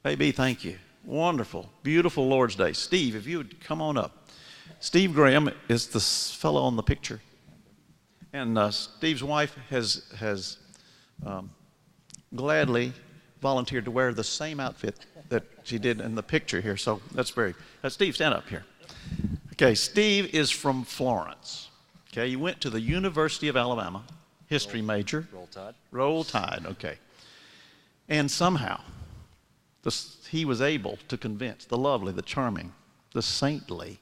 Hey, B, thank you. Wonderful, beautiful Lord's Day. Steve, if you would come on up. Steve Graham is the fellow on the picture. And Steve's wife has gladly volunteered to wear the same outfit that she did in the picture here. So that's Steve, stand up here. Okay, Steve is from Florence. Okay, he went to the University of Alabama, history major. Roll Tide. Roll Tide, okay. And somehow, he was able to convince the lovely, the charming, the saintly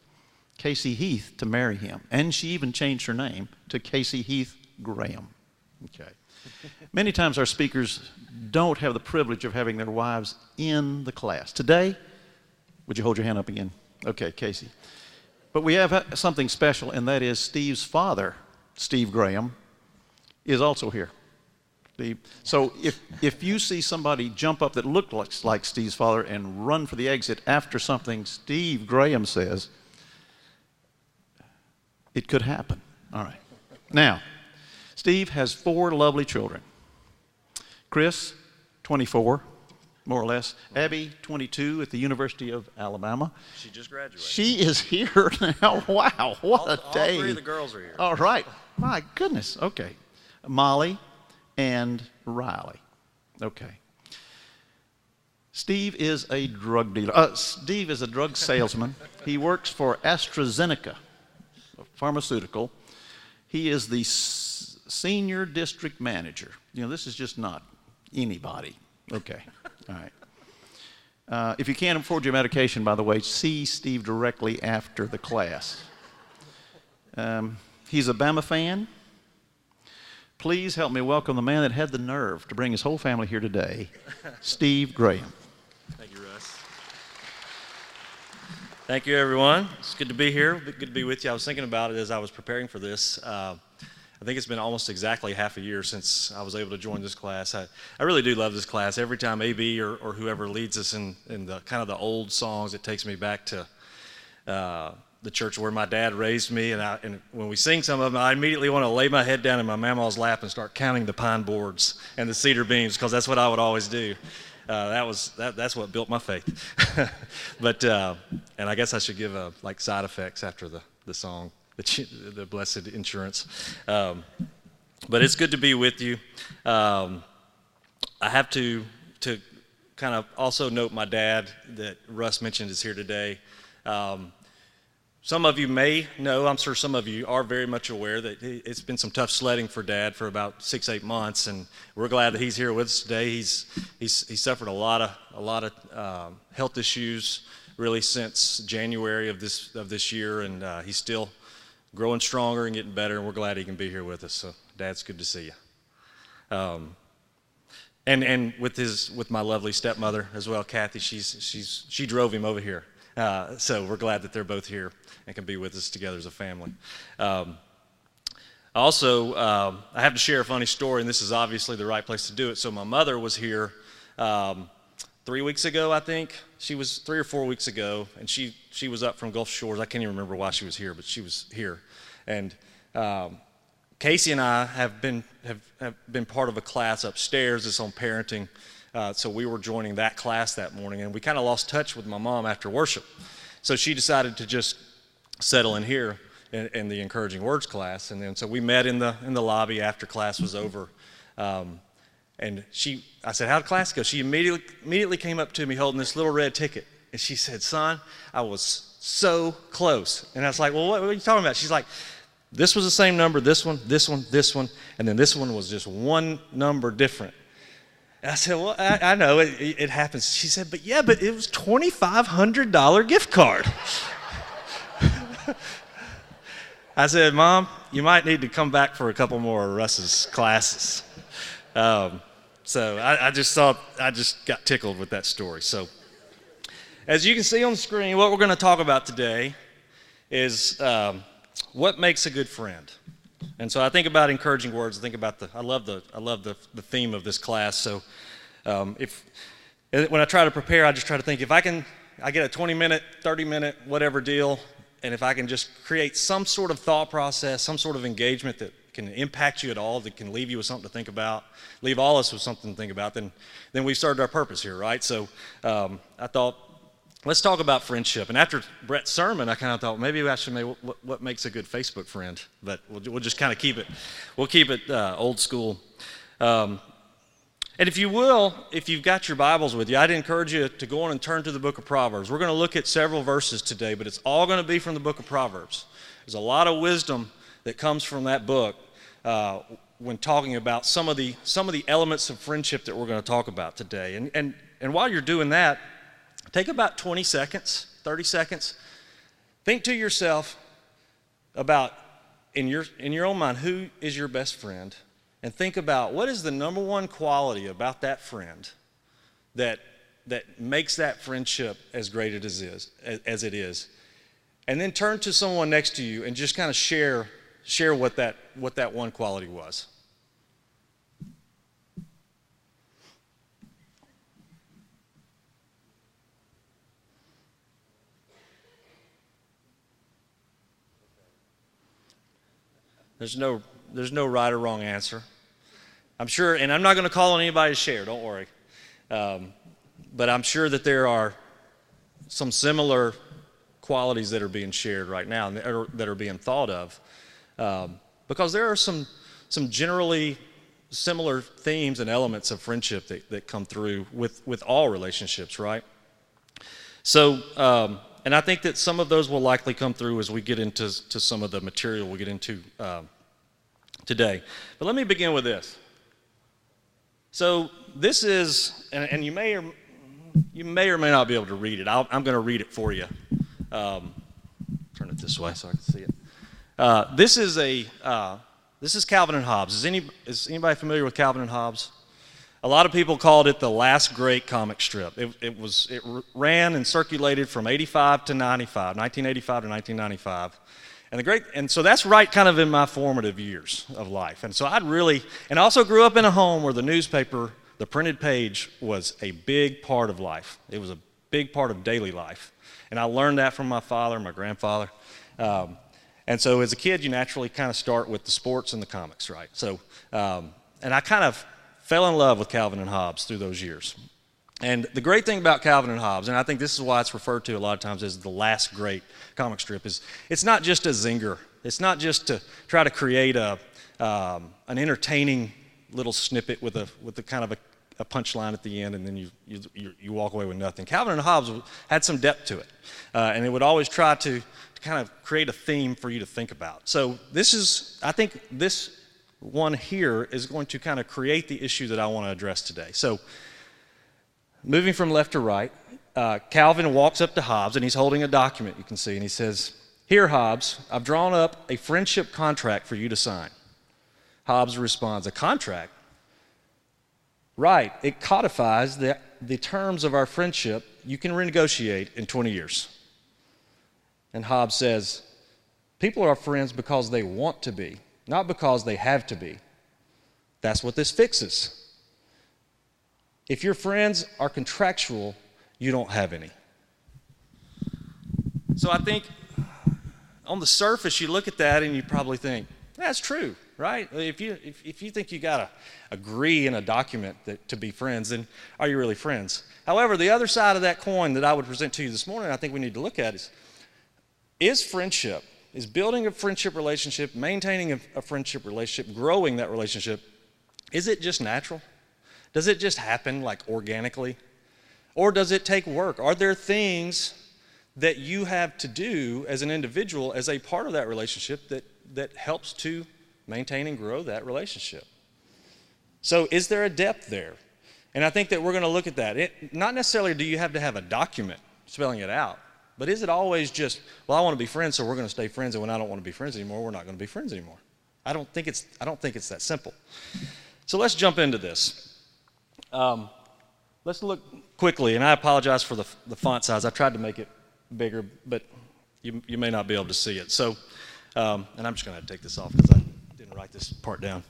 Casey Heath to marry him. And she even changed her name to Casey Heath Graham. Okay. Many times our speakers don't have the privilege of having their wives in the class. Today, would you hold your hand up again? Okay, Casey. But we have something special, and that is Steve's father, Steve Graham, is also here. So if you see somebody jump up that looks like Steve's father and run for the exit after something Steve Graham says, it could happen. All right. Now, Steve has 4 lovely children. Chris, 24, more or less. Abby, 22, at the University of Alabama. She just graduated. She is here now. Wow, what a day. All 3 of the girls are here. All right. My goodness. Okay. Molly and Riley. Okay. Steve is a drug dealer. Steve is a drug salesman. He works for AstraZeneca, a pharmaceutical. He is the senior district manager. You know, this is just not anybody. Okay. All right. If you can't afford your medication, by the way, see Steve directly after the class. He's a Bama fan. Please help me welcome the man that had the nerve to bring his whole family here today, Steve Graham. Thank you, Russ. Thank you, everyone. It's good to be here. Good to be with you. I was thinking about it as I was preparing for this. I think it's been almost exactly half a year since I was able to join this class. I really do love this class. Every time AB or whoever leads us in the kind of the old songs, it takes me back to the church where my dad raised me, and when we sing some of them, I immediately want to lay my head down in my mama's lap and start counting the pine boards and the cedar beams, because that's what I would always do. That's what built my faith. But and I guess I should give like side effects after the song, the blessed insurance. But it's good to be with you. I have to kind of also note my dad that Russ mentioned is here today. Some of you may know, I'm sure some of you are very much aware that it's been some tough sledding for Dad for about 6-8 months, and we're glad that he's here with us today. He's suffered a lot of health issues really since January of this year, and he's still growing stronger and getting better, and we're glad he can be here with us. So, Dad, it's good to see you. And with my lovely stepmother as well, Kathy. She drove him over here. So we're glad that they're both here and can be with us together as a family. Also, I have to share a funny story, and this is obviously the right place to do it. So my mother was here 3 weeks ago, I think. She was 3 or 4 weeks ago, and she was up from Gulf Shores. I can't even remember why she was here, but she was here. And Casey and I have been part of a class upstairs that's on parenting. So we were joining that class that morning, and we kind of lost touch with my mom after worship. So she decided to just settle in here in the encouraging words class, and then so we met in the lobby after class was over. And I said, "How'd class go?" She immediately came up to me holding this little red ticket, and she said, "Son, I was so close." And I was like, "Well, what are you talking about?" She's like, "This was the same number, this one, and then this one was just one number different." I said, "Well, I know, it happens." She said, but it was $2,500 gift card." I said, "Mom, you might need to come back for a couple more of Russ's classes." So I just got tickled with that story. So as you can see on the screen, what we're going to talk about today is what makes a good friend. And so I think about encouraging words. I love the theme of this class. So when I try to prepare, I just try to think, if I get a 20-minute, 30-minute, whatever deal, and if I can just create some sort of thought process, some sort of engagement that can impact you at all, that can leave you with something to think about, leave all us with something to think about, then we've started our purpose here, right? So I thought, let's talk about friendship. And after Brett's sermon, I kind of thought maybe I should make what makes a good Facebook friend, but we'll just kind of keep it old school. And if you will, if you've got your Bibles with you, I'd encourage you to go on and turn to the book of Proverbs. We're going to look at several verses today, but it's all going to be from the book of Proverbs. There's a lot of wisdom that comes from that book when talking about some of the elements of friendship that we're going to talk about today. And while you're doing that, take about 20 seconds, 30 seconds. Think to yourself about, in your own mind, who is your best friend? And think about what is the number one quality about that friend that makes that friendship as great as it is. And then turn to someone next to you and just kind of share what that one quality was. There's no right or wrong answer. I'm sure, and I'm not going to call on anybody to share, don't worry. But I'm sure that there are some similar qualities that are being shared right now and that are being thought of. Because there are some generally similar themes and elements of friendship that come through with all relationships, right? So, and I think that some of those will likely come through as we get into some of the material we'll get into today. But let me begin with this. So this is, and you may or may not be able to read it. I'm going to read it for you. Turn it this way so I can see it. This is Calvin and Hobbes. Is anybody familiar with Calvin and Hobbes? A lot of people called it the last great comic strip. It ran and circulated from 1985 to 1995. And so that's right kind of in my formative years of life. And so and I also grew up in a home where the newspaper, the printed page, was a big part of life. It was a big part of daily life. And I learned that from my father, my grandfather. And so as a kid, you naturally kind of start with the sports and the comics, right? So, and I kind of fell in love with Calvin and Hobbes through those years. And the great thing about Calvin and Hobbes, and I think this is why it's referred to a lot of times as the last great comic strip, is it's not just a zinger. It's not just to try to create an entertaining little snippet with a kind of a punchline at the end, and then you walk away with nothing. Calvin and Hobbes had some depth to it, and it would always try to kind of create a theme for you to think about. So I think this one here is going to kind of create the issue that I want to address today. So moving from left to right, Calvin walks up to Hobbes, and he's holding a document, you can see, and he says, "Here, Hobbes, I've drawn up a friendship contract for you to sign." Hobbes responds, "A contract? Right, it codifies the terms of our friendship you can renegotiate in 20 years. And Hobbes says, "People are friends because they want to be, not because they have to be. That's what this fixes. If your friends are contractual, you don't have any." So I think on the surface, you look at that and you probably think, that's true, right? If you think you got to agree in a document to be friends, then are you really friends? However, the other side of that coin that I would present to you this morning, I think we need to look at is friendship, is building a friendship relationship, maintaining a friendship relationship, growing that relationship, is it just natural? Does it just happen like organically? Or does it take work? Are there things that you have to do as an individual as a part of that relationship that helps to maintain and grow that relationship? So is there a depth there? And I think that we're going to look at that. Not necessarily do you have to have a document spelling it out, but is it always just, well, I want to be friends, so we're going to stay friends, and when I don't want to be friends anymore, we're not going to be friends anymore. I don't think it's that simple. So let's jump into this. Let's look quickly, and I apologize for the font size. I tried to make it bigger, but you may not be able to see it. So, and I'm just going to take this off because I didn't write this part down.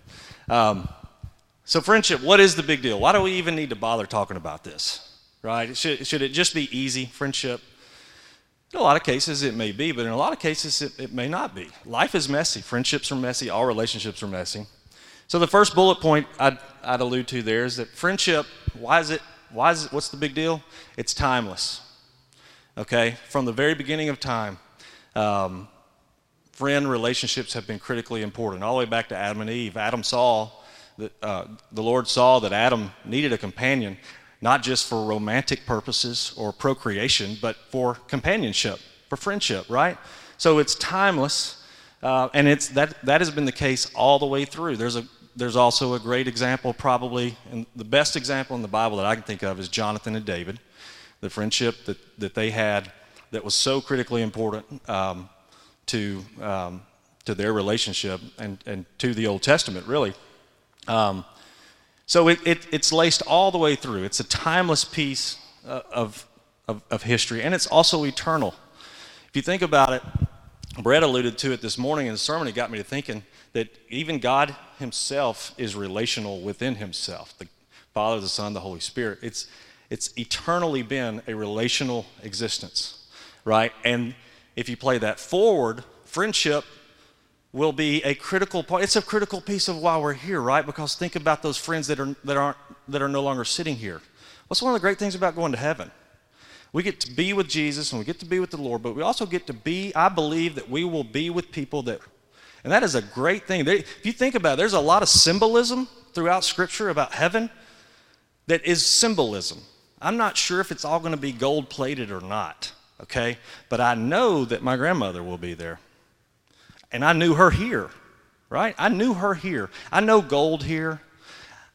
So friendship, what is the big deal? Why do we even need to bother talking about this, right? Should it just be easy, friendship? In a lot of cases it may be, but in a lot of cases it may not be. Life is messy. Friendships are messy. All relationships are messy. So the first bullet point I'd allude to there is that friendship, what's the big deal? It's timeless. Okay? From the very beginning of time, friend relationships have been critically important. All the way back to Adam and Eve. The Lord saw that Adam needed a companion, not just for romantic purposes or procreation, but for companionship, for friendship, right? So it's timeless, and that has been the case all the way through. There's also a great example, probably, and the best example in the Bible that I can think of is Jonathan and David, the friendship that they had that was so critically important to their relationship and to the Old Testament, really. So it's laced all the way through. It's a timeless piece of history, and it's also eternal. If you think about it, Brett alluded to it this morning in the sermon. It got me to thinking that even God himself is relational within himself, the Father, the Son, the Holy Spirit. It's eternally been a relational existence, right? And if you play that forward, friendship will be a critical part. It's a critical piece of why we're here, right? Because think about those friends that are no longer sitting here. What's one of the great things about going to heaven? We get to be with Jesus and we get to be with the Lord, but we also get to be, I believe that we will be with people and that is a great thing. If you think about it, there's a lot of symbolism throughout Scripture about heaven that is symbolism. I'm not sure if it's all going to be gold-plated or not, okay? But I know that my grandmother will be there. And I knew her here, right? I knew her here. I know gold here.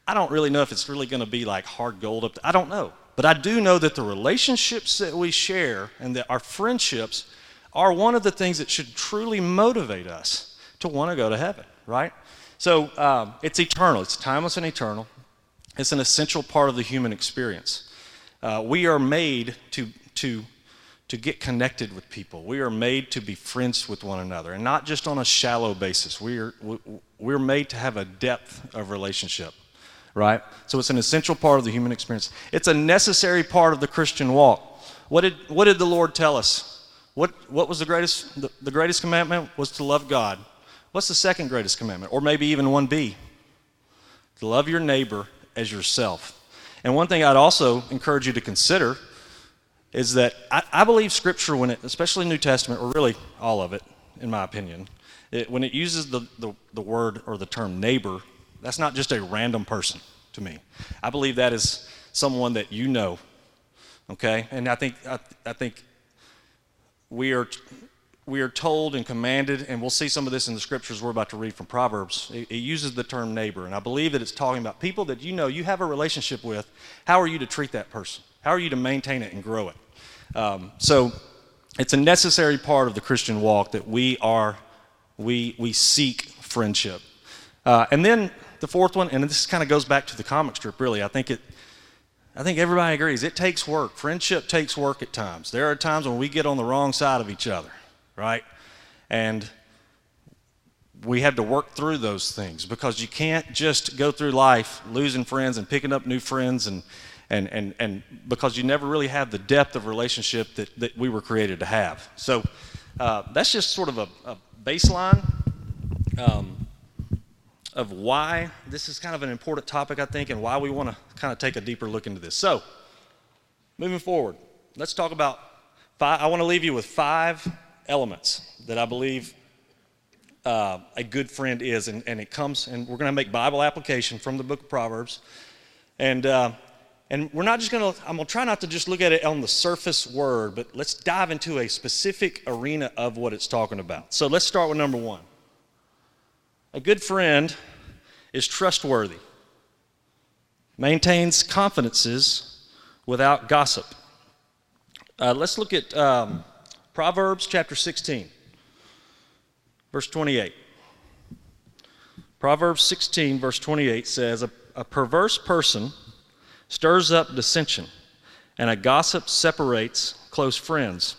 I don't really know if it's really going to be like hard gold up there. I don't know. But I do know that the relationships that we share and that our friendships are one of the things that should truly motivate us to want to go to heaven, right? So it's eternal. It's timeless and eternal. It's an essential part of the human experience. We are made to get connected with people. We are made to be friends with one another, and not just on a shallow basis. We're made to have a depth of relationship, right? So it's an essential part of the human experience. It's a necessary part of the Christian walk. What did the Lord tell us? What was the greatest? The greatest commandment was to love God. What's the second greatest commandment? Or maybe even 1B, to love your neighbor as yourself. And one thing I'd also encourage you to consider is that I believe Scripture, especially New Testament, or really all of it, in my opinion, when it uses the word or the term neighbor, that's not just a random person to me. I believe that is someone that you know, okay? And I think we are told and commanded, and we'll see some of this in the Scriptures we're about to read from Proverbs. It uses the term neighbor, and I believe that it's talking about people that you know you have a relationship with. How are you to treat that person? How are you to maintain it and grow it? So it's a necessary part of the Christian walk that we seek friendship. And then the fourth one, and this kind of goes back to the comic strip, really. I think everybody agrees. It takes work. Friendship takes work at times. There are times when we get on the wrong side of each other, right? And we have to work through those things because you can't just go through life losing friends and picking up new friends and because you never really have the depth of relationship that we were created to have. So that's just sort of a baseline of why this is kind of an important topic, I think, and why we want to kind of take a deeper look into this. So moving forward, let's talk about I want to leave you with 5 elements that I believe a good friend is, and it comes, and we're going to make Bible application from the book of Proverbs, and we're not just going to, I'm going to try not to just look at it on the surface word, but let's dive into a specific arena of what it's talking about. So let's start with number 1. A good friend is trustworthy, maintains confidences without gossip. Let's look at Proverbs chapter 16, verse 28. Proverbs 16, verse 28 says, a perverse person stirs up dissension, and a gossip separates close friends.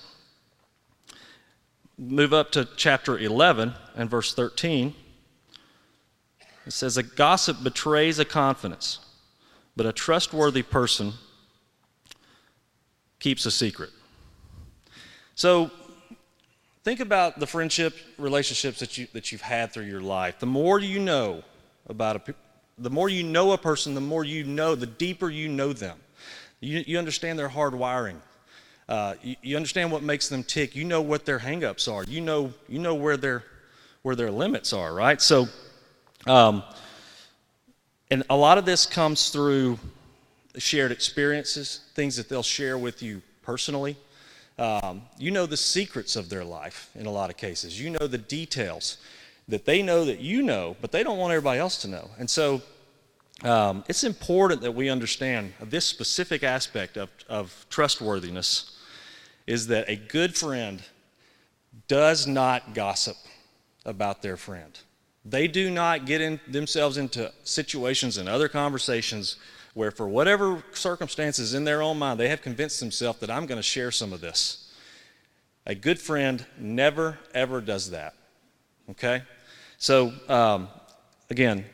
Move up to chapter 11 and verse 13. It says, a gossip betrays a confidence, but a trustworthy person keeps a secret. So think about the friendship relationships that you've had through your life. The more you know about the more you know a person, the more you know, the deeper you know them. You understand their hard wiring. You understand what makes them tick. You know what their hang-ups are. You know where their limits are, right? So, and a lot of this comes through shared experiences, things that they'll share with you personally. You know the secrets of their life in a lot of cases. You know the details that they know that you know, but they don't want everybody else to know. And so it's important that we understand this specific aspect of trustworthiness is that a good friend does not gossip about their friend. They do not get themselves into situations and other conversations where for whatever circumstances in their own mind, they have convinced themselves that I'm going to share some of this. A good friend never, ever does that, okay? So, again,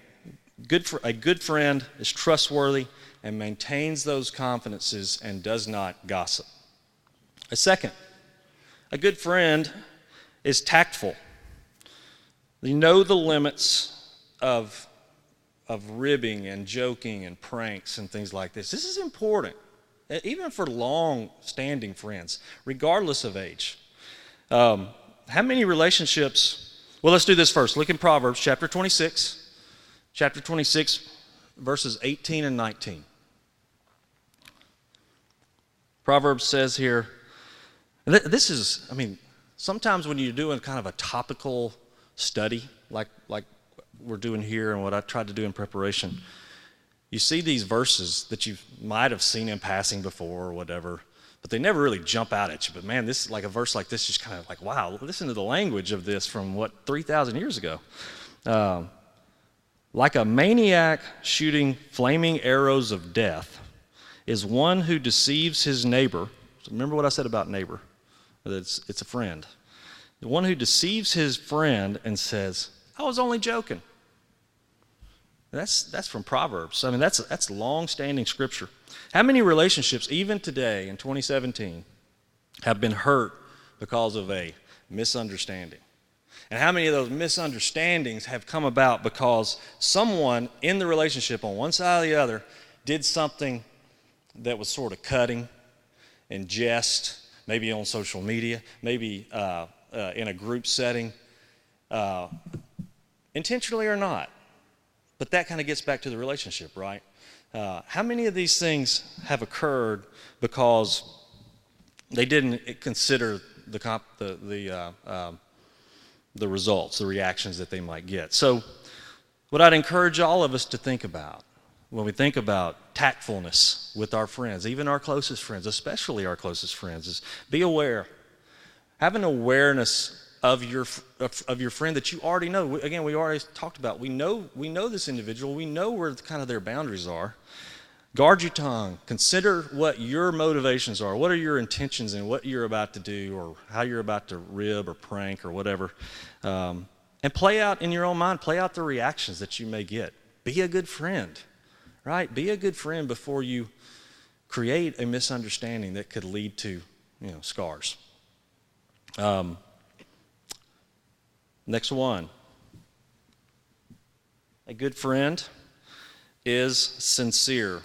a good friend is trustworthy and maintains those confidences and does not gossip. A second, a good friend is tactful. They know the limits of ribbing and joking and pranks and things like this. This is important, even for long-standing friends, regardless of age. How many relationships? Well, let's do this first. Look in Proverbs chapter 26, verses 18 and 19. Proverbs says here, and this is, sometimes when you're doing kind of a topical study, like we're doing here and what I tried to do in preparation, you see these verses that you might have seen in passing before or whatever, but they never really jump out at you. But man, this like a verse like this, just kind of like, wow, listen to the language of this from 3,000 years ago. Like a maniac shooting flaming arrows of death is one who deceives his neighbor. Remember what I said about neighbor? It's a friend. The one who deceives his friend and says, I was only joking. That's from Proverbs. That's long-standing scripture. How many relationships, even today in 2017, have been hurt because of a misunderstanding? And how many of those misunderstandings have come about because someone in the relationship on one side or the other did something that was sort of cutting and jest, maybe on social media, maybe in a group setting, intentionally or not. But that kind of gets back to the relationship, right? How many of these things have occurred because they didn't consider the results, the reactions that they might get? So what I'd encourage all of us to think about when we think about tactfulness with our friends, even our closest friends, especially our closest friends, is be aware. Have an awareness of your friend that you already know. Again, we already talked about, we know this individual. We know where kind of their boundaries are. Guard your tongue. Consider what your motivations are. What are your intentions in what you're about to do or how you're about to rib or prank or whatever. And play out in your own mind, play out the reactions that you may get. Be a good friend, right? Be a good friend before you create a misunderstanding that could lead to, scars. Next one. A good friend is sincere.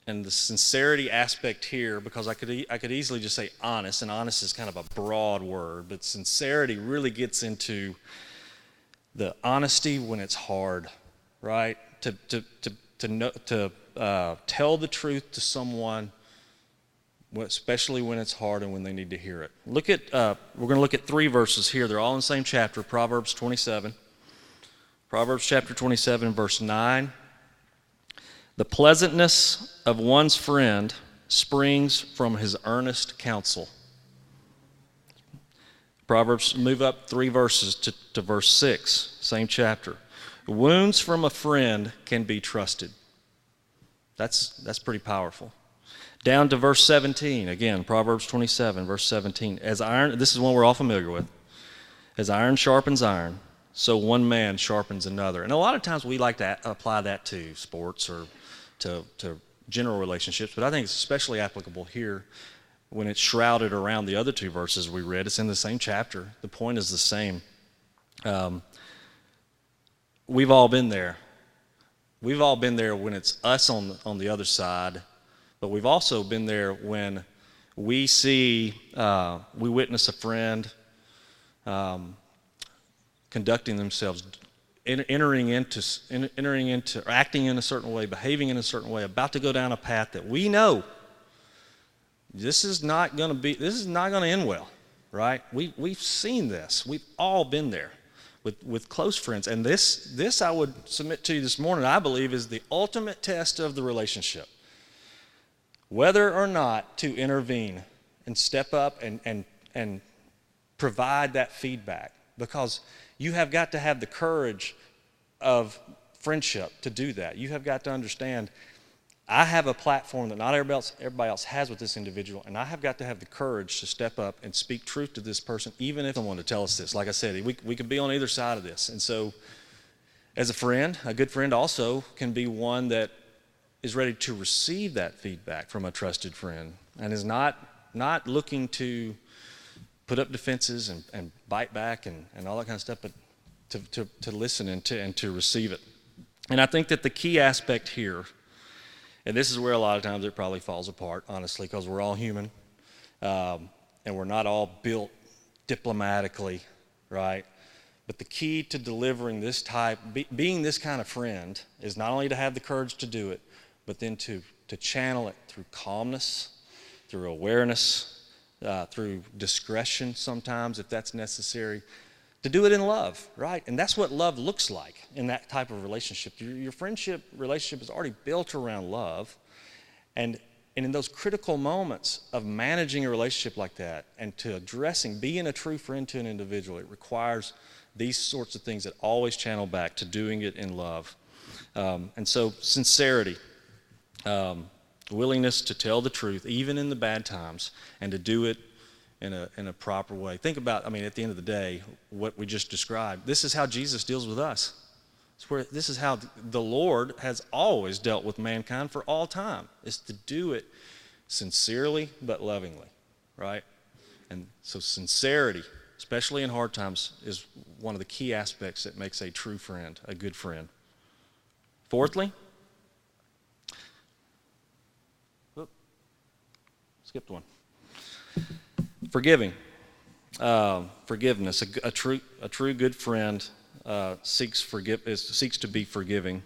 And the sincerity aspect here, because I could easily just say honest, and honest is kind of a broad word, but sincerity really gets into the honesty when it's hard, right? To tell the truth to someone, especially when it's hard and when they need to hear it. We're going to look at 3 verses here. They're all in the same chapter, Proverbs 27. Proverbs chapter 27, verse 9. The pleasantness of one's friend springs from his earnest counsel. Proverbs, move up 3 verses to verse 6, same chapter. Wounds from a friend can be trusted. That's pretty powerful. Down to verse 17, again, Proverbs 27, verse 17. As iron, this is one we're all familiar with. As iron sharpens iron, so one man sharpens another. And a lot of times we like to apply that to sports or to general relationships, but I think it's especially applicable here when it's shrouded around the other two verses we read. It's in the same chapter. The point is the same. We've all been there. We've all been there when it's us on the other side, but we've also been there when we witness a friend conducting themselves, entering into, acting in a certain way, behaving in a certain way, about to go down a path that we know this is not going to end well, right? We've seen this. We've all been there with close friends, and this I would submit to you this morning, I believe, is the ultimate test of the relationship. Whether or not to intervene and step up and provide that feedback, because you have got to have the courage of friendship to do that. You have got to understand, I have a platform that not everybody else has with this individual, and I have got to have the courage to step up and speak truth to this person, even if someone to tell us this. Like I said, we could be on either side of this. And so, as a friend, a good friend also can be one that is ready to receive that feedback from a trusted friend and is not looking to put up defenses and bite back and all that kind of stuff, but to listen and to receive it. And I think that the key aspect here, and this is where a lot of times it probably falls apart, honestly, because we're all human, and we're not all built diplomatically, right? But the key to delivering this type, being this kind of friend, is not only to have the courage to do it, but then to channel it through calmness, through awareness, through discretion sometimes if that's necessary, to do it in love, right? And that's what love looks like in that type of relationship. Your friendship relationship is already built around love, and in those critical moments of managing a relationship like that and to being a true friend to an individual, it requires these sorts of things that always channel back to doing it in love. And so sincerity, willingness to tell the truth, even in the bad times, and to do it in a proper way. Think about, at the end of the day, what we just described. This is how Jesus deals with us. This is how the Lord has always dealt with mankind for all time, is to do it sincerely but lovingly, right? And so sincerity, especially in hard times, is one of the key aspects that makes a true friend, a good friend. Fourthly, skipped one. Forgiving, forgiveness. A true good friend seeks to be forgiving.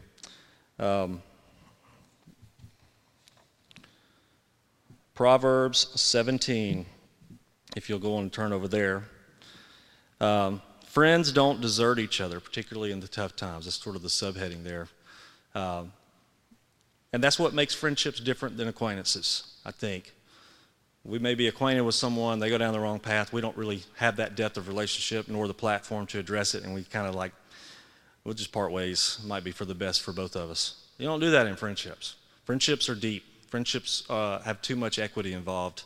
Proverbs 17, if you'll go and turn over there. Friends don't desert each other, particularly in the tough times. That's sort of the subheading there. And that's what makes friendships different than acquaintances, I think. We may be acquainted with someone, they go down the wrong path, we don't really have that depth of relationship nor the platform to address it, and we kind of we'll just part ways. It might be for the best for both of us. You don't do that in friendships. Friendships are deep. Friendships have too much equity involved.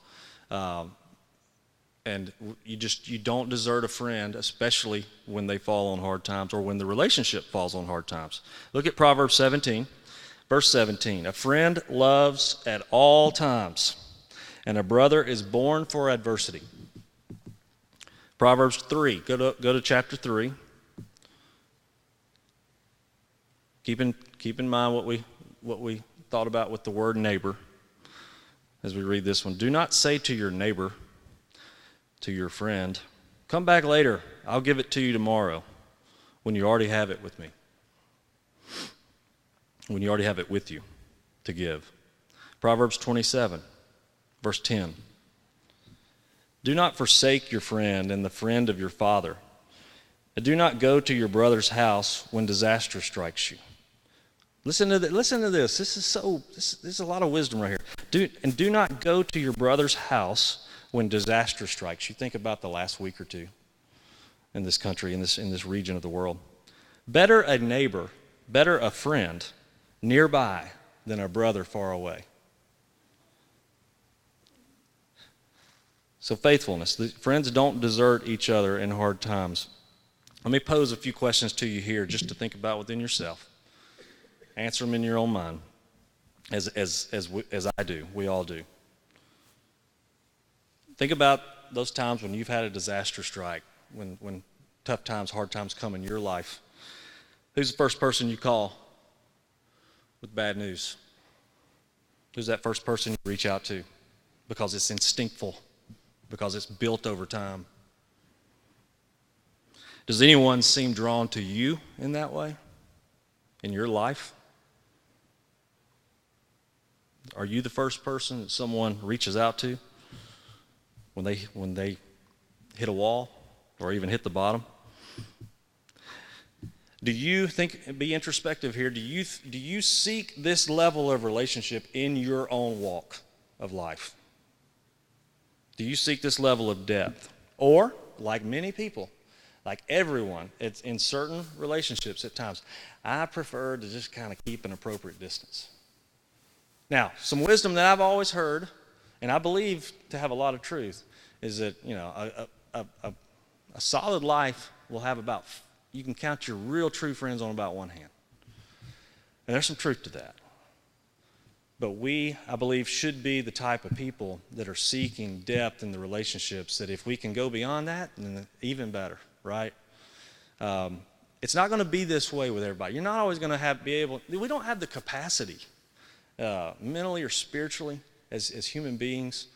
And you don't desert a friend, especially when they fall on hard times or when the relationship falls on hard times. Look at Proverbs 17, verse 17. A friend loves at all times, and a brother is born for adversity. Proverbs 3, go to chapter 3. Keep in mind what we thought about with the word neighbor as we read this one. Do not say to your neighbor, to your friend, come back later, I'll give it to you tomorrow, when you already have it with me. When you already have it with you to give. Proverbs 27, verse 10. Do not forsake your friend and the friend of your father. And do not go to your brother's house when disaster strikes you. Listen to this. This is a lot of wisdom right here. Do not go to your brother's house when disaster strikes you. Think about the last week or two in this country, in this region of the world. Better a neighbor, better a friend nearby than a brother far away. So faithfulness. The friends don't desert each other in hard times. Let me pose a few questions to you here just to think about within yourself. Answer them in your own mind, as I do. We all do. Think about those times when you've had a disaster strike, when tough times, hard times come in your life. Who's the first person you call with bad news? Who's that first person you reach out to? Because it's instinctful, because it's built over time. Does anyone seem drawn to you in that way, in your life? Are you the first person that someone reaches out to when they hit a wall or even hit the bottom? Do you be introspective here, do you seek this level of relationship in your own walk of life? Do you seek this level of depth? Or, like many people, like everyone, it's in certain relationships at times, I prefer to just kind of keep an appropriate distance. Now, some wisdom that I've always heard, and I believe to have a lot of truth, is that, a solid life will have you can count your real true friends on about one hand. And there's some truth to that. But we, I believe, should be the type of people that are seeking depth in the relationships, that if we can go beyond that, then even better, right? It's not going to be this way with everybody. You're not always going to we don't have the capacity, mentally or spiritually, as human beings,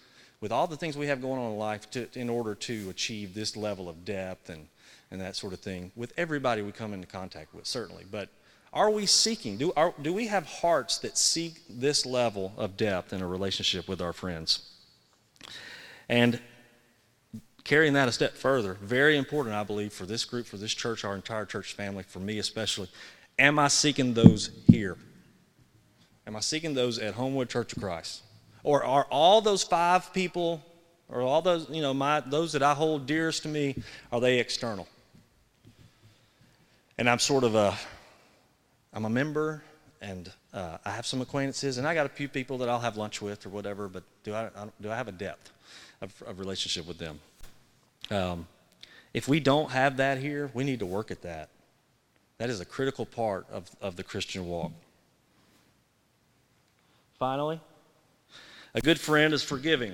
with all the things we have going on in life, in order to achieve this level of depth and that sort of thing with everybody we come into contact with, certainly. But are we seeking, do we have hearts that seek this level of depth in a relationship with our friends? And carrying that a step further, very important, I believe, for this group, for this church, our entire church family, for me especially, am I seeking those here? Am I seeking those at Homewood Church of Christ? Or are all those 5 people, or all those, those that I hold dearest to me, are they external? And I'm sort of I'm a member, and I have some acquaintances, and I got a few people that I'll have lunch with or whatever, but do I have a depth of relationship with them? If we don't have that here, we need to work at that. That is a critical part of the Christian walk. Finally, a good friend is forgiving.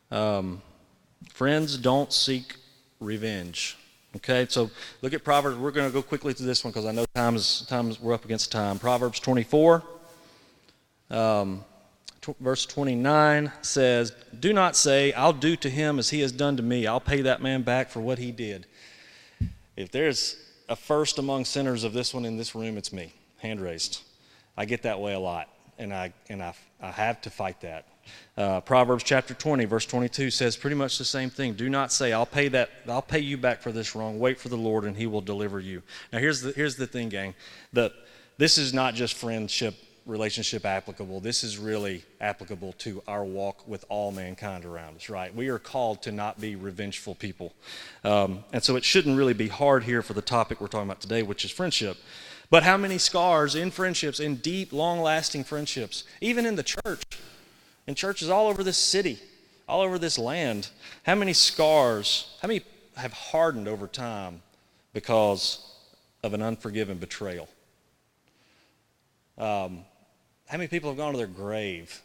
Friends don't seek revenge. Okay, so look at Proverbs. We're going to go quickly through this one because I know we're up against time. Proverbs 24, verse 29 says, "Do not say, 'I'll do to him as he has done to me. I'll pay that man back for what he did.'" If there's a first among sinners of this one in this room, it's me. Hand raised. I get that way a lot, and I have to fight that. Proverbs chapter 20, verse 22 says pretty much the same thing. Do not say, I'll pay you back for this wrong. Wait for the Lord, and he will deliver you. Now, here's the thing, gang. This is not just relationship applicable. This is really applicable to our walk with all mankind around us, right? We are called to not be revengeful people. And so it shouldn't really be hard here for the topic we're talking about today, which is friendship. But how many scars in friendships, in deep, long-lasting friendships, even in the church, in churches all over this city, all over this land, how many scars, how many have hardened over time because of an unforgiven betrayal? How many people have gone to their grave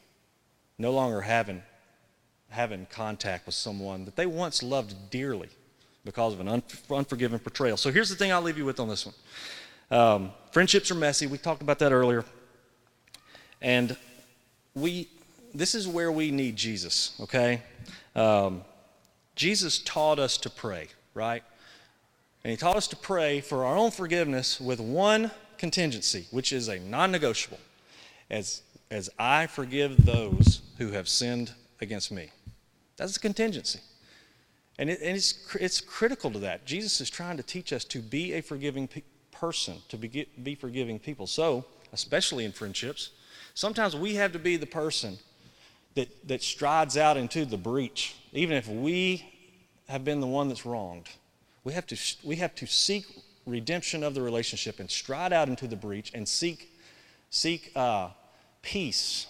no longer having contact with someone that they once loved dearly because of an unforgiven betrayal? So here's the thing I'll leave you with on this one. Friendships are messy. We talked about that earlier. And this is where we need Jesus, okay? Jesus taught us to pray, right? And he taught us to pray for our own forgiveness with one contingency, which is a non-negotiable. As I forgive those who have sinned against me. That's a contingency. And it's critical to that. Jesus is trying to teach us to be a forgiving person, to be forgiving people. So, especially in friendships, sometimes we have to be the person that strides out into the breach, even if we have been the one that's wronged. We have to seek redemption of the relationship and stride out into the breach and seek peace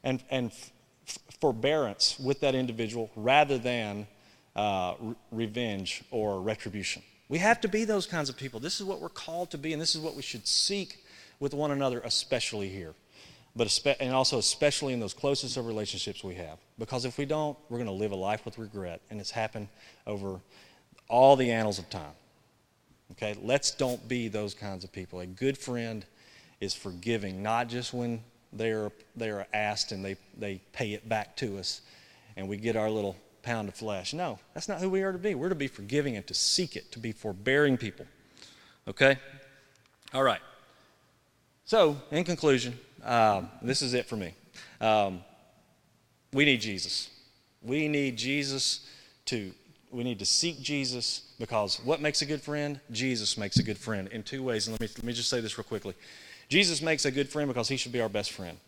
and forbearance with that individual rather than revenge or retribution. We have to be those kinds of people. This is what we're called to be, and this is what we should seek with one another, especially here. and also especially in those closest of relationships we have. Because if we don't, we're going to live a life with regret, and it's happened over all the annals of time. Okay, let's don't be those kinds of people. A good friend is forgiving, not just when they are asked and they pay it back to us and we get our little pound of flesh. No, that's not who we are to be. We're to be forgiving and to seek it, to be forbearing people. Okay? All right. So, in conclusion, this is it for me. We need Jesus. We need to seek Jesus, because what makes a good friend? Jesus makes a good friend in two ways. And let me just say this real quickly. Jesus makes a good friend because he should be our best friend.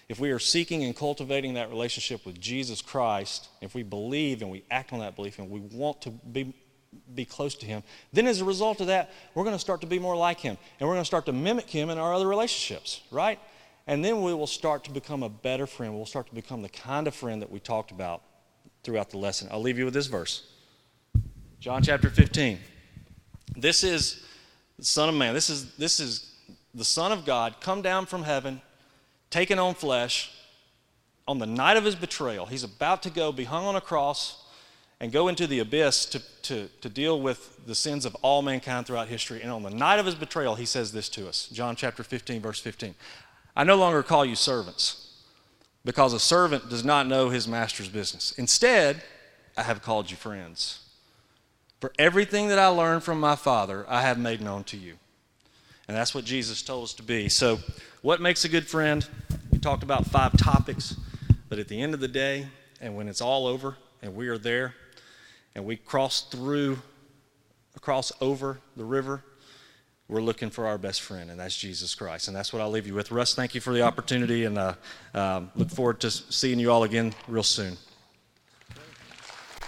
If we are seeking and cultivating that relationship with Jesus Christ, if we believe and we act on that belief and we want to be close to him, then as a result of that, we're going to start to be more like him. And we're going to start to mimic him in our other relationships, right? And then we will start to become a better friend. We'll start to become the kind of friend that we talked about throughout the lesson. I'll leave you with this verse. John chapter 15. This is the Son of Man. This is the Son of God come down from heaven, taken on flesh, on the night of his betrayal. He's about to go be hung on a cross and go into the abyss to deal with the sins of all mankind throughout history. And on the night of his betrayal, he says this to us. John chapter 15, verse 15. I no longer call you servants, because a servant does not know his master's business. Instead, I have called you friends. For everything that I learned from my Father, I have made known to you. And that's what Jesus told us to be. So what makes a good friend? We talked about 5 topics, but at the end of the day, and when it's all over, and we are there, and we cross over the river, we're looking for our best friend, and that's Jesus Christ. And that's what I'll leave you with. Russ, thank you for the opportunity, and look forward to seeing you all again real soon.